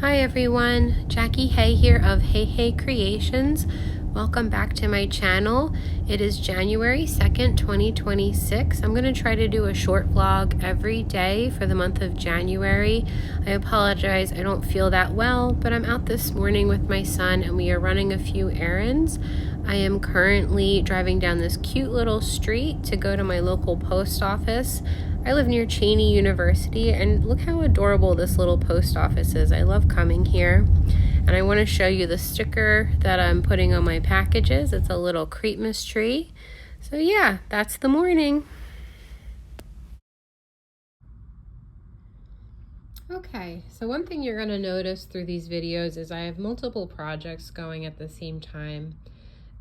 Hi everyone, Jackie Hay here of Hey Hey Creations. Welcome back to my channel. It is January 2nd, 2026. I'm going to try to do a short vlog every day for the month of January. I apologize, I don't feel that well, but I'm out this morning with my son and we are running a few errands. I am currently driving down this cute little street to go to my local post office. I live near Cheney University, and look how adorable this little post office is. I love coming here. And I want to show you the sticker that I'm putting on my packages. It's a little Christmas tree. So yeah, that's the morning. Okay, so one thing you're going to notice through these videos is I have multiple projects going at the same time.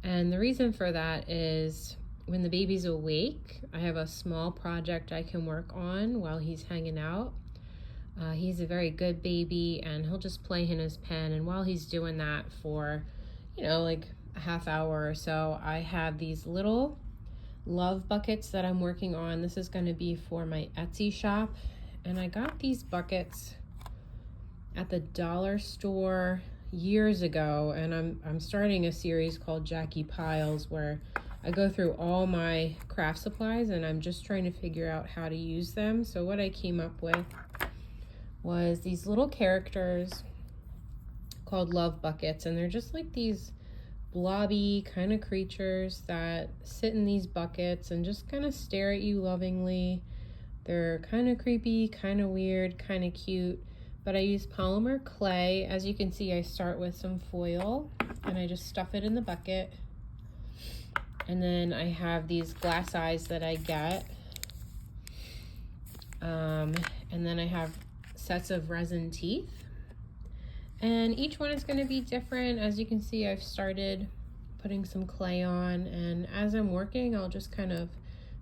And the reason for that is when the baby's awake, I have a small project I can work on while he's hanging out. He's a very good baby and he'll just play in his pen. And while he's doing that for, like a half hour or so, I have these little love buckets that I'm working on. This is going to be for my Etsy shop. And I got these buckets at the dollar store years ago, and I'm starting a series called Jackie Piles where I go through all my craft supplies and I'm just trying to figure out how to use them. So what I came up with was these little characters called love buckets, and they're just like these blobby kind of creatures that sit in these buckets and just kind of stare at you lovingly. They're kind of creepy, kind of weird, kind of cute. But I use polymer clay. As you can see, I start with some foil and I just stuff it in the bucket. And then I have these glass eyes that I get. And then I have sets of resin teeth. And each one is going to be different. As you can see, I've started putting some clay on. And as I'm working, I'll just kind of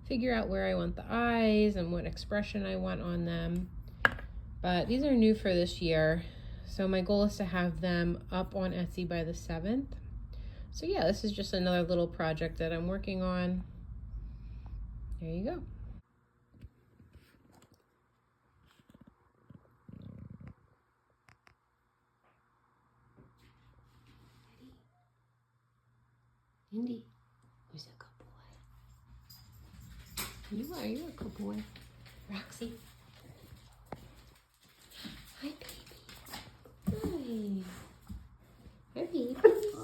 figure out where I want the eyes and what expression I want on them. But these are new for this year, so my goal is to have them up on Etsy by the 7th. So yeah, this is just another little project that I'm working on. There you go. Indy, who's a good boy? You're a good boy. Roxy. Hi, baby. Hi. Hi, babies. Hi,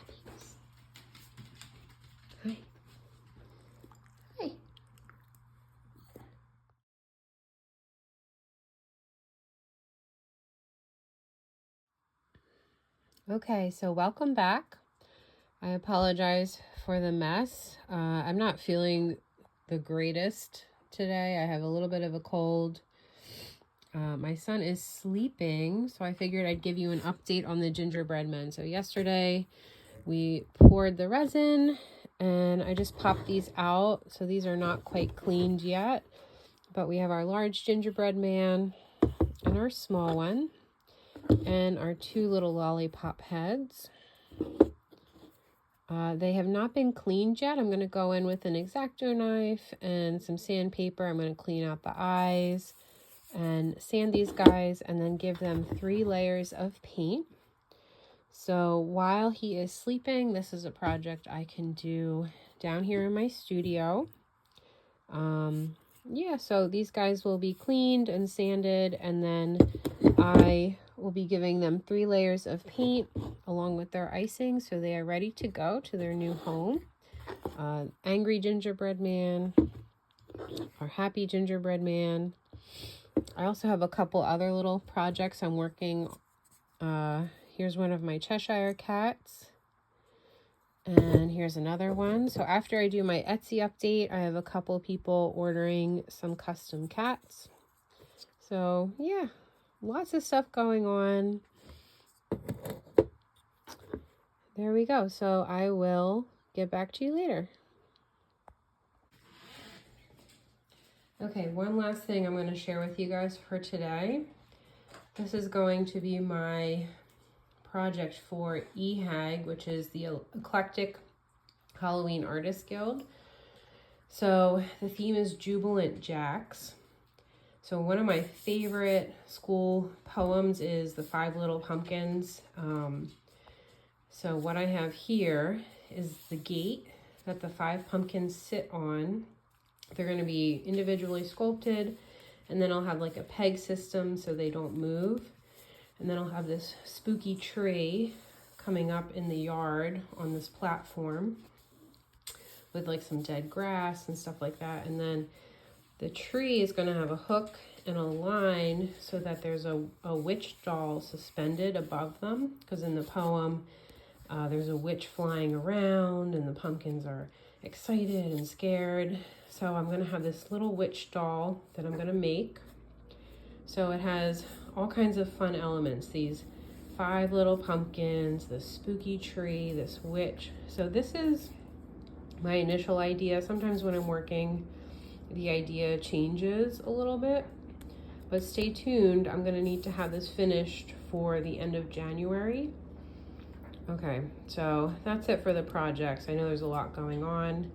babies. Hi. Hi. Okay, so welcome back. I apologize for the mess. I'm not feeling the greatest today. I have a little bit of a cold. My son is sleeping, so I figured I'd give you an update on the gingerbread men. So yesterday we poured the resin and I just popped these out. So these are not quite cleaned yet, but we have our large gingerbread man and our small one and our two little lollipop heads. They have not been cleaned yet. I'm going to go in with an X-Acto knife and some sandpaper. I'm going to clean out the eyes and sand these guys and then give them 3 layers of paint. So while he is sleeping, this is a project I can do down here in my studio. Yeah, so these guys will be cleaned and sanded, and then I will be giving them 3 layers of paint along with their icing so they are ready to go to their new home. Angry gingerbread man, or happy gingerbread man. I also have a couple other little projects I'm working. Here's one of my Cheshire cats. And here's another one. So after I do my Etsy update, I have a couple people ordering some custom cats. So yeah, lots of stuff going on. There we go. So I will get back to you later. Okay, one last thing I'm going to share with you guys for today. This is going to be my project for EHAG, which is the Eclectic Halloween Artist Guild. So the theme is Jubilant Jacks. So one of my favorite school poems is The Five Little Pumpkins. So what I have here is the gate that the 5 pumpkins sit on. They're going to be individually sculpted, and then I'll have like a peg system so they don't move. And then I'll have this spooky tree coming up in the yard on this platform with like some dead grass and stuff like that. And then the tree is going to have a hook and a line so that there's a witch doll suspended above them, because in the poem there's a witch flying around and the pumpkins are excited and scared. So I'm going to have this little witch doll that I'm going to make. So it has all kinds of fun elements. These 5 little pumpkins, this spooky tree, this witch. So this is my initial idea. Sometimes when I'm working, the idea changes a little bit, but stay tuned. I'm going to need to have this finished for the end of January. Okay, so that's it for the projects. I know there's a lot going on,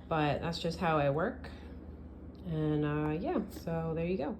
but that's just how I work. And yeah, so there you go.